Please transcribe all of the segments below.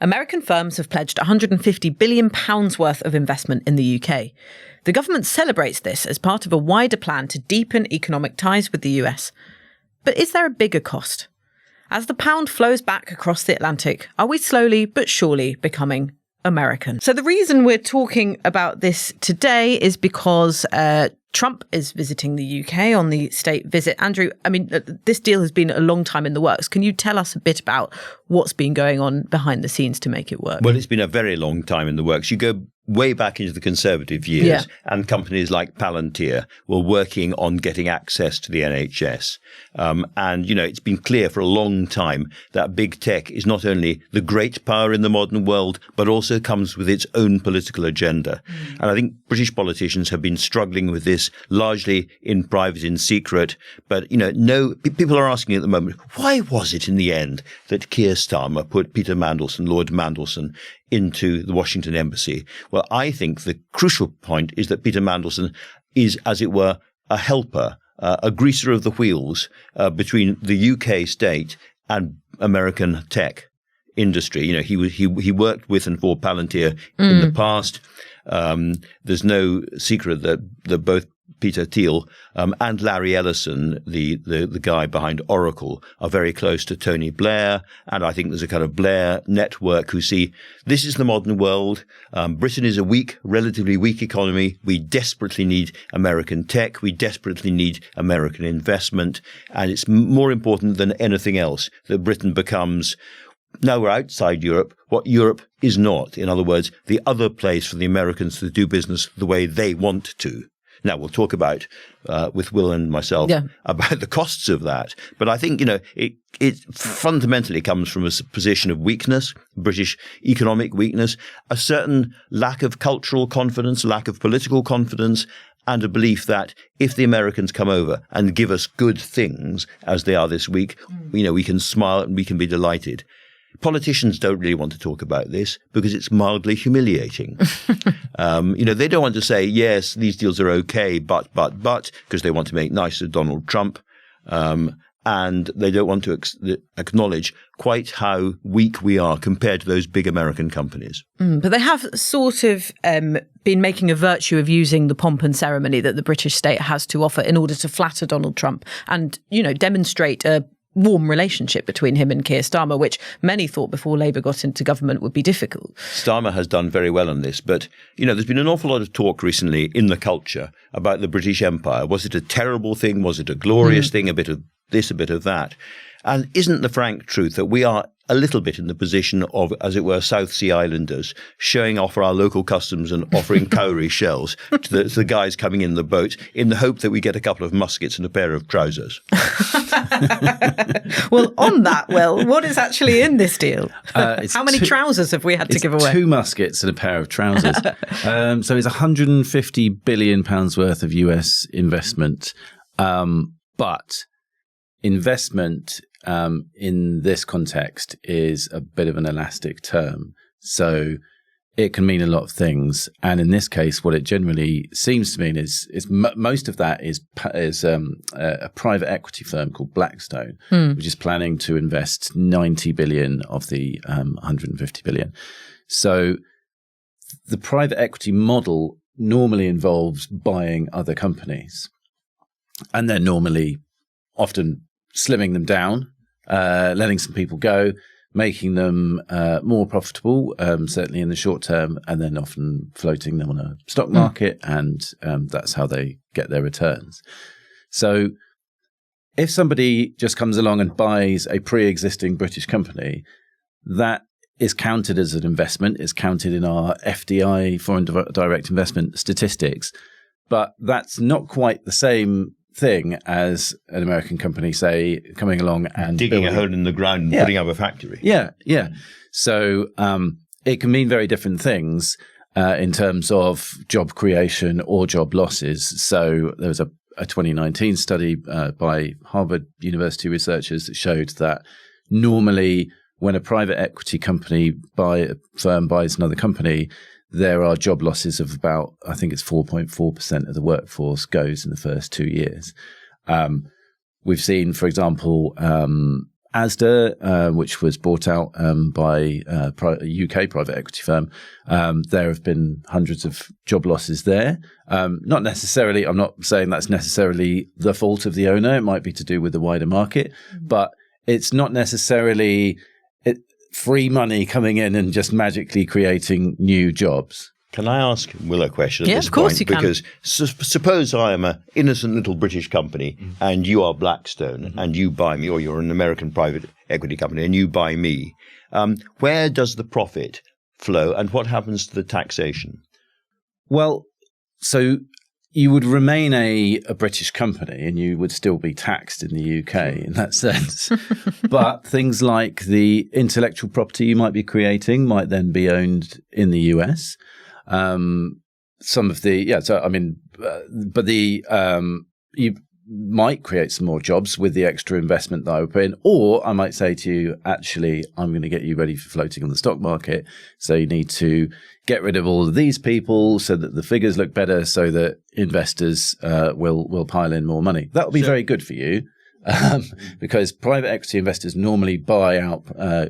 American firms have pledged £150 billion worth of investment in the UK. The government celebrates this as part of a wider plan to deepen economic ties with the US. But is there a bigger cost? As the pound flows back across the Atlantic, are we slowly but surely becoming American? So the reason we're talking about this today is because Trump is visiting the UK on the state visit. Andrew, I mean, this deal has been a long time in the works. Can you tell us a bit about what's been going on behind the scenes to make it work? Well, it's been a very long time in the works. You go way back into the Conservative years, and companies like Palantir were working on getting access to the NHS. And, it's been clear for a long time that big tech is not only the great power in the modern world, but also comes with its own political agenda. And I think British politicians have been struggling with this largely in private, in secret. But, people are asking at the moment, why was it in the end that Keir Starmer put Peter Mandelson, Lord Mandelson, into the Washington embassy? Well, I think the crucial point is that Peter Mandelson is, as it were, a helper, a greaser of the wheels between the UK state and American tech industry. He worked with and for Palantir in the past. There's no secret that both Peter Thiel and Larry Ellison, the guy behind Oracle, are very close to Tony Blair. And I think there's a kind of Blair network who see this is the modern world. Britain is a relatively weak economy. We desperately need American tech. We desperately need American investment. And it's more important than anything else that Britain becomes, now we're outside Europe, what Europe is not. In other words, the other place for the Americans to do business the way they want to. Now, we'll talk about, with Will and myself, about the costs of that. But I think, it fundamentally comes from a position of weakness, British economic weakness, a certain lack of cultural confidence, lack of political confidence, and a belief that if the Americans come over and give us good things, as they are this week, we can smile and we can be delighted. Politicians don't really want to talk about this because it's mildly humiliating. They don't want to say, yes, these deals are okay, but, because they want to make nice to Donald Trump. And they don't want to acknowledge quite how weak we are compared to those big American companies. But they have sort of been making a virtue of using the pomp and ceremony that the British state has to offer in order to flatter Donald Trump and, demonstrate a warm relationship between him and Keir Starmer, which many thought before Labour got into government would be difficult. Starmer has done very well on this, but, there's been an awful lot of talk recently in the culture about the British Empire. Was it a terrible thing? Was it a glorious thing? A bit of this, a bit of that. And isn't the frank truth that we are a little bit in the position of, as it were, South Sea Islanders, showing off our local customs and offering cowrie shells to the guys coming in the boat in the hope that we get a couple of muskets and a pair of trousers? Well, on that, Will, what is actually in this deal? How many trousers have we had to give away? 2 muskets and a pair of trousers. So it's £150 billion worth of US investment. But investment in this context is a bit of an elastic term. So it can mean a lot of things. And in this case, what it generally seems to mean is most of that is a private equity firm called Blackstone, which is planning to invest 90 billion of the 150 billion. So the private equity model normally involves buying other companies, and then normally often slimming them down, letting some people go, making them more profitable, certainly in the short term, and then often floating them on a stock market, and that's how they get their returns. So if somebody just comes along and buys a pre-existing British company, that is counted as an investment, is counted in our FDI, foreign direct investment statistics, but that's not quite the same thing as an American company, say, coming along and digging a hole in the ground and putting up a factory. Yeah. So it can mean very different things in terms of job creation or job losses. So there was a 2019 study by Harvard University researchers that showed that normally when a private equity firm buys another company, there are job losses of about, I think it's 4.4% of the workforce goes in the first 2 years. We've seen, for example, Asda, which was bought out by a UK private equity firm, there have been hundreds of job losses there. Not necessarily, I'm not saying that's necessarily the fault of the owner. It might be to do with the wider market, but it's not necessarily free money coming in and just magically creating new jobs. Can I ask Will a question at this of course point? You can. Because suppose I am an innocent little British company and you are Blackstone and you buy me, or you're an American private equity company and you buy me. Where does the profit flow and what happens to the taxation? Well, so you would remain a British company and you would still be taxed in the UK in that sense. But things like the intellectual property you might be creating might then be owned in the US. Some of the, you might create some more jobs with the extra investment that I would put in. Or I might say to you, actually, I'm going to get you ready for floating on the stock market. So you need to get rid of all of these people so that the figures look better, so that investors will pile in more money. That will be very good for you. Because private equity investors normally buy out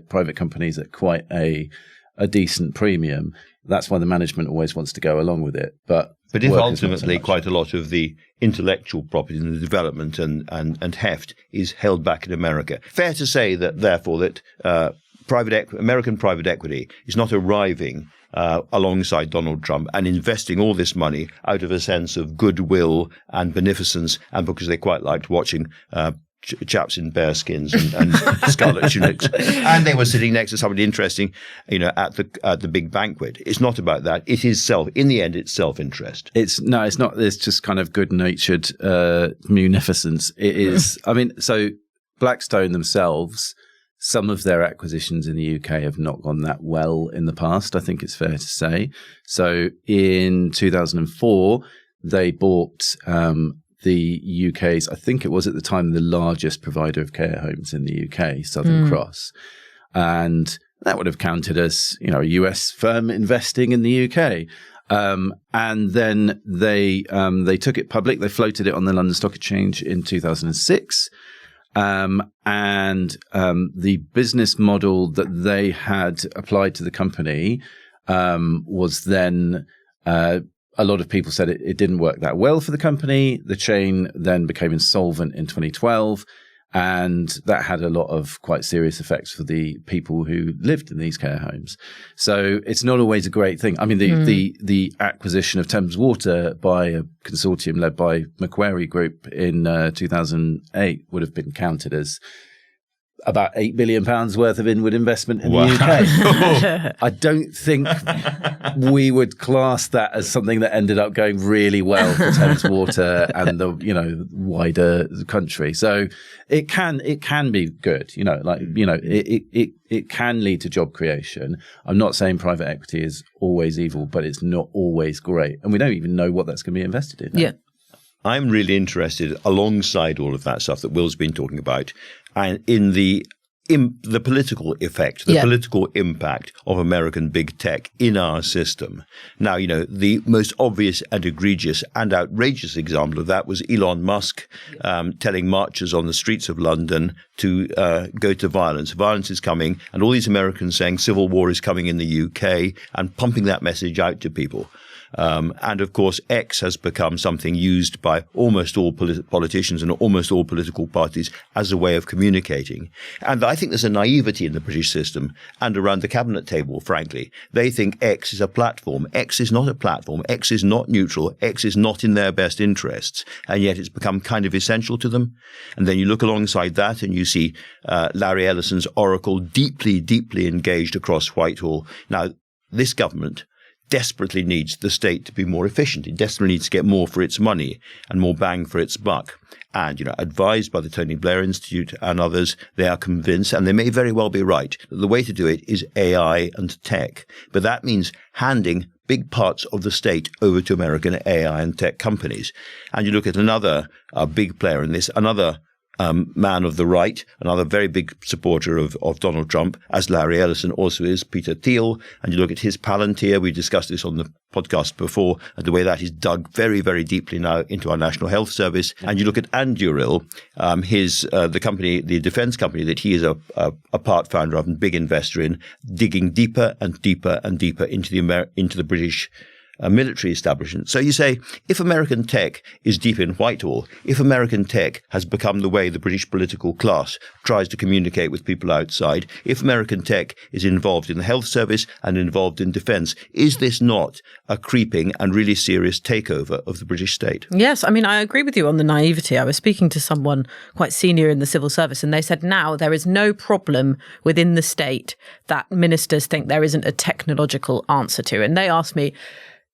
private companies at quite a decent premium. That's why the management always wants to go along with it. But if ultimately quite a lot of the intellectual property and the development and heft is held back in America, fair to say that therefore that American private equity is not arriving alongside Donald Trump and investing all this money out of a sense of goodwill and beneficence, and because they quite liked watching chaps in bearskins and scarlet tunics, and they were sitting next to somebody interesting, at the big banquet. It's not about that. It is in the end, it's self-interest. It's not. It's just kind of good-natured munificence. It is. I mean, so Blackstone themselves, some of their acquisitions in the UK have not gone that well in the past, I think it's fair to say. So in 2004, they bought the UK's, I think it was at the time, the largest provider of care homes in the UK, Southern Cross. And that would have counted as, a US firm investing in the UK. And then they took it public. They floated it on the London Stock Exchange in 2006. The business model that they had applied to the company was then a lot of people said it didn't work that well for the company. The chain then became insolvent in 2012, and that had a lot of quite serious effects for the people who lived in these care homes. So it's not always a great thing. I mean, the acquisition of Thames Water by a consortium led by Macquarie Group in 2008 would have been counted as about £8 billion worth of inward investment in the UK. I don't think we would class that as something that ended up going really well for Thames Water and the wider country. So it can be good. It can lead to job creation. I'm not saying private equity is always evil, but it's not always great, and we don't even know what that's going to be invested in. Yeah. I'm really interested, alongside all of that stuff that Will's been talking about, and in the political effect, the political impact of American big tech in our system. Now, the most obvious and egregious and outrageous example of that was Elon Musk telling marchers on the streets of London to go to violence. Violence is coming, and all these Americans saying civil war is coming in the UK and pumping that message out to people. And of course, X has become something used by almost all politicians and almost all political parties as a way of communicating. And I think there's a naivety in the British system and around the cabinet table, frankly. They think X is a platform. X is not a platform. X is not neutral. X is not in their best interests. And yet it's become kind of essential to them. And then you look alongside that and you see Larry Ellison's Oracle deeply, deeply engaged across Whitehall. Now, this government desperately needs the state to be more efficient. It desperately needs to get more for its money and more bang for its buck. And, advised by the Tony Blair Institute and others, they are convinced, and they may very well be right, that the way to do it is AI and tech. But that means handing big parts of the state over to American AI and tech companies. And you look at another big player in this, another man of the right, another very big supporter of Donald Trump, as Larry Ellison also is, Peter Thiel. And you look at his Palantir, we discussed this on the podcast before, and the way that is dug very, very deeply now into our National Health Service. And you look at Anduril, the company, the defense company that he is a part founder of and big investor in, digging deeper and deeper and deeper into the British military establishment. So you say, if American tech is deep in Whitehall, if American tech has become the way the British political class tries to communicate with people outside, if American tech is involved in the health service and involved in defence, is this not a creeping and really serious takeover of the British state? Yes, I mean, I agree with you on the naivety. I was speaking to someone quite senior in the civil service, and they said now there is no problem within the state that ministers think there isn't a technological answer to. And they asked me,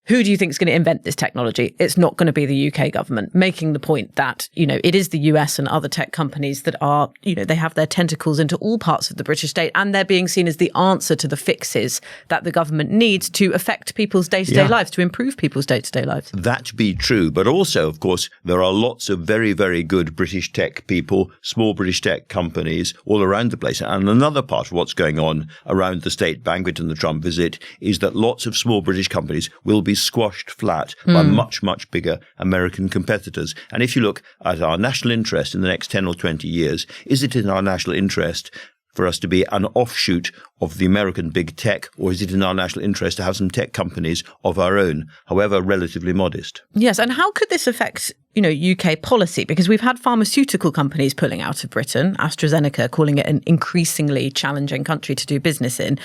who do you think is going to invent this technology? It's not going to be the UK government, making the point that, it is the US and other tech companies that are, they have their tentacles into all parts of the British state, and they're being seen as the answer to the fixes that the government needs to affect people's day-to-day lives, to improve people's day-to-day lives. That be true. But also, of course, there are lots of very, very good British tech people, small British tech companies all around the place. And another part of what's going on around the state banquet and the Trump visit is that lots of small British companies will be squashed flat by much, much bigger American competitors. And if you look at our national interest in the next 10 or 20 years, is it in our national interest for us to be an offshoot of the American big tech, or is it in our national interest to have some tech companies of our own, however relatively modest? Yes, and how could this affect, UK policy? Because we've had pharmaceutical companies pulling out of Britain, AstraZeneca calling it an increasingly challenging country to do business in.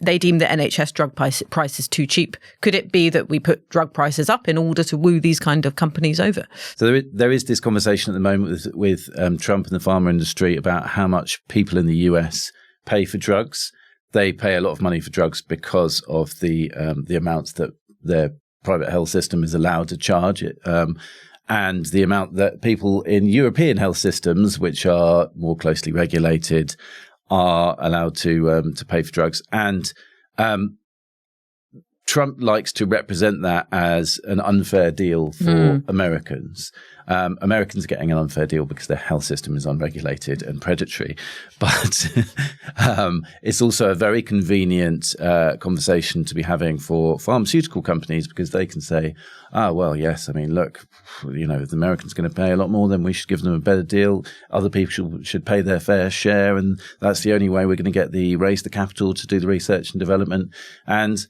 They deem the NHS drug prices too cheap. Could it be that we put drug prices up in order to woo these kind of companies over? So there is this conversation at the moment with Trump and the pharma industry about how much people in the US pay for drugs. They pay a lot of money for drugs because of the amounts that their private health system is allowed to charge it. And the amount that people in European health systems, which are more closely regulated, are allowed to pay for drugs. And Trump likes to represent that as an unfair deal for Americans. Americans are getting an unfair deal because their health system is unregulated and predatory. But it's also a very convenient conversation to be having for pharmaceutical companies, because they can say, well, yes, I mean, look, if the Americans are going to pay a lot more, then we should give them a better deal. Other people should pay their fair share. And that's the only way we're going to raise the capital to do the research and development. And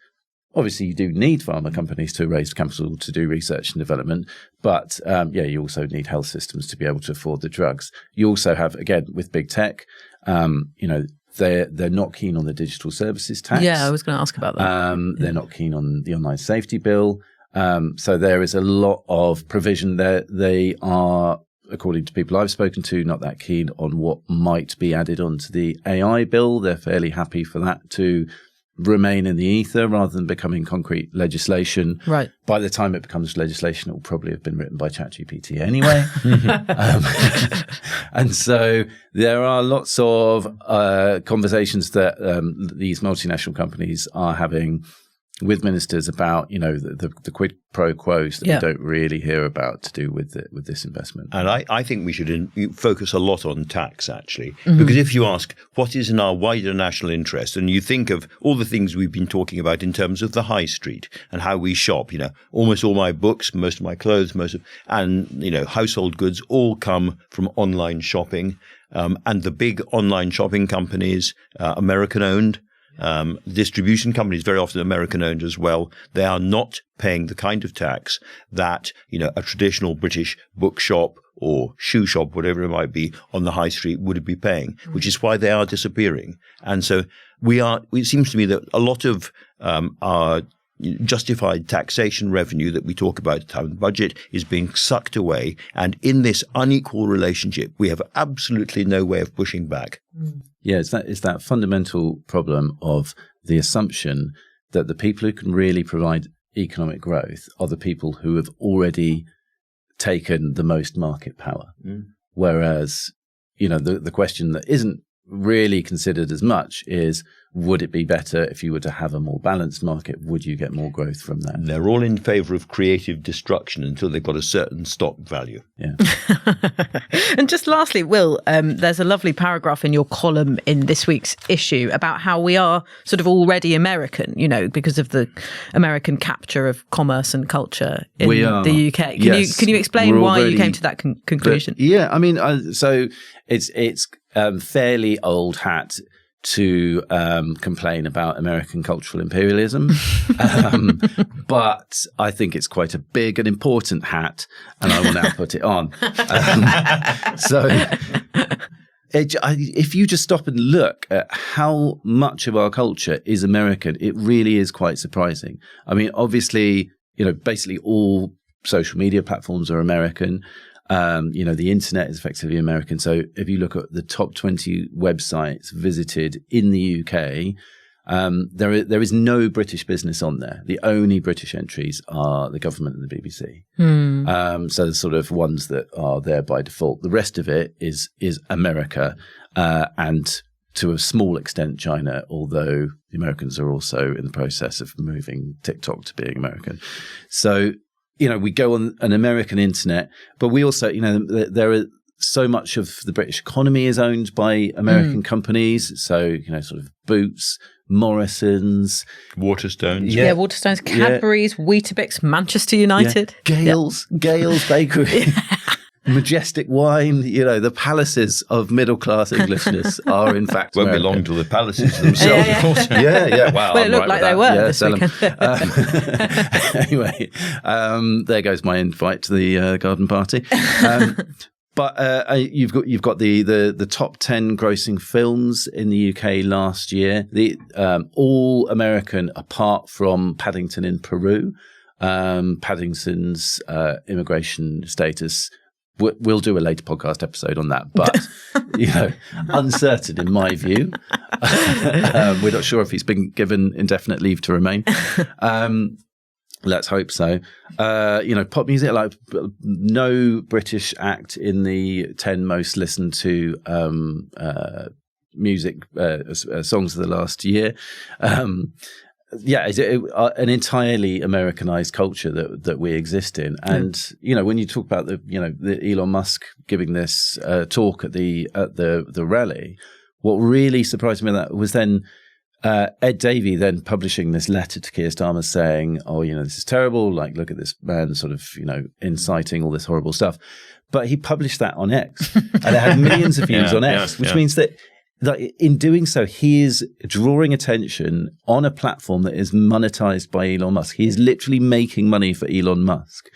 obviously, you do need pharma companies to raise capital to do research and development, but you also need health systems to be able to afford the drugs. You also have, again, with big tech, they're not keen on the digital services tax. Yeah, I was going to ask about that. They're not keen on the online safety bill. So there is a lot of provision there. They are, according to people I've spoken to, not that keen on what might be added onto the AI bill. They're fairly happy for that to remain in the ether rather than becoming concrete legislation. Right. By the time it becomes legislation, it will probably have been written by ChatGPT anyway. And so there are lots of conversations that these multinational companies are having with ministers about, the quid pro quos that we don't really hear about to do with this investment. And I think we should focus a lot on tax, actually, because if you ask what is in our wider national interest, and you think of all the things we've been talking about in terms of the high street and how we shop, almost all my books, most of my clothes, household goods all come from online shopping, and the big online shopping companies, American owned. Distribution companies, very often American owned as well, they are not paying the kind of tax that, a traditional British bookshop or shoe shop, whatever it might be, on the high street would be paying, which is why they are disappearing. And so it seems to me that a lot of our justified taxation revenue that we talk about at the time of the budget is being sucked away. And in this unequal relationship, we have absolutely no way of pushing back. Yeah, it's that fundamental problem of the assumption that the people who can really provide economic growth are the people who have already taken the most market power. Whereas, the question that isn't really considered as much is, would it be better if you were to have a more balanced market? Would you get more growth from that? They're all in favour of creative destruction until they've got a certain stock value. Yeah. And just lastly, Will, there's a lovely paragraph in your column in this week's issue about how we are sort of already American, because of the American capture of commerce and culture in the UK. Can you explain why you came to that conclusion? So it's fairly old hat to complain about American cultural imperialism. But I think it's quite a big and important hat, and I will now put it on. If you just stop and look at how much of our culture is American, it really is quite surprising. I mean, obviously, basically all social media platforms are American. The internet is effectively American. So if you look at the top 20 websites visited in the UK, there is no British business on there. The only British entries are the government and the BBC. So the sort of ones that are there by default. The rest of it is America, and to a small extent China, although the Americans are also in the process of moving TikTok to being American. So we go on an American internet, but we also, there are so much of the British economy is owned by American companies. So, sort of Boots, Morrison's, Waterstones. Yeah, Waterstones, Cadbury's, Weetabix, Manchester United. Gales Bakery. Majestic wine, the palaces of middle-class Englishness are in fact won't American. belong to the palaces themselves, of course. Yeah. Well, it looked like they were this weekend. Anyway, there goes my invite to the garden party. But you've got the top 10 grossing films in the UK last year. The all American apart from Paddington in Peru. Paddington's immigration status. We'll do a later podcast episode on that, but uncertain in my view. We're not sure if he's been given indefinite leave to remain. Let's hope so. Pop music, like no British act in the 10 most listened to music songs of the last year. An entirely Americanized culture that we exist in, and when you talk about the Elon Musk giving this talk at the rally, what really surprised me about that was then Ed Davey then publishing this letter to Keir Starmer saying, this is terrible, like look at this man sort of inciting all this horrible stuff, but he published that on X and it had millions of views on X, which means that in doing so, he is drawing attention on a platform that is monetized by Elon Musk. He is literally making money for Elon Musk.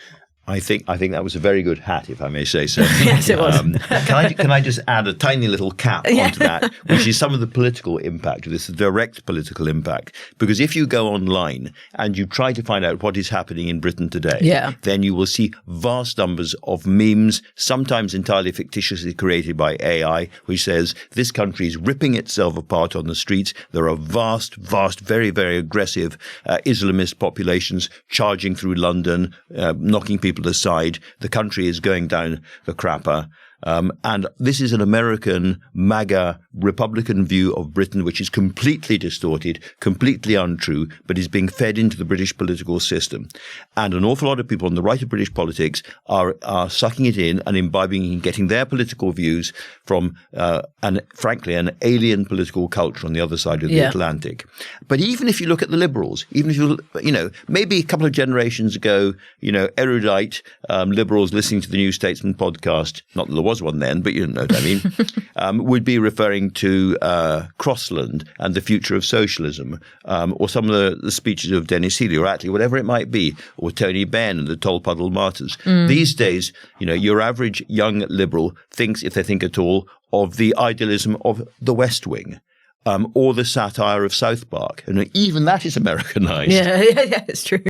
I think that was a very good hat, if I may say so. Yes, it was. Can I just add a tiny little cap onto that, which is some of the political impact of this, the direct political impact. Because if you go online and you try to find out what is happening in Britain today, then you will see vast numbers of memes, sometimes entirely fictitiously created by AI, which says this country is ripping itself apart on the streets. There are vast, very, very aggressive Islamist populations charging through London, knocking people aside. The country is going down the crapper. And this is an American MAGA Republican view of Britain, which is completely distorted, completely untrue, but is being fed into the British political system. And an awful lot of people on the right of British politics are sucking it in and imbibing and getting their political views from, frankly, an alien political culture on the other side of the Atlantic. But even if you look at the Liberals, even if maybe a couple of generations ago, erudite Liberals listening to the New Statesman podcast, not that there was one then, but you know what I mean, would be referring to Crossland and the future of socialism, or some of the speeches of Dennis Healey, or actually whatever it might be, or Tony Benn and the Tolpuddle Martyrs. These days, your average young Liberal thinks, if they think at all, of the idealism of the West Wing. Or the satire of South Park. And even that is Americanized. Yeah, it's true.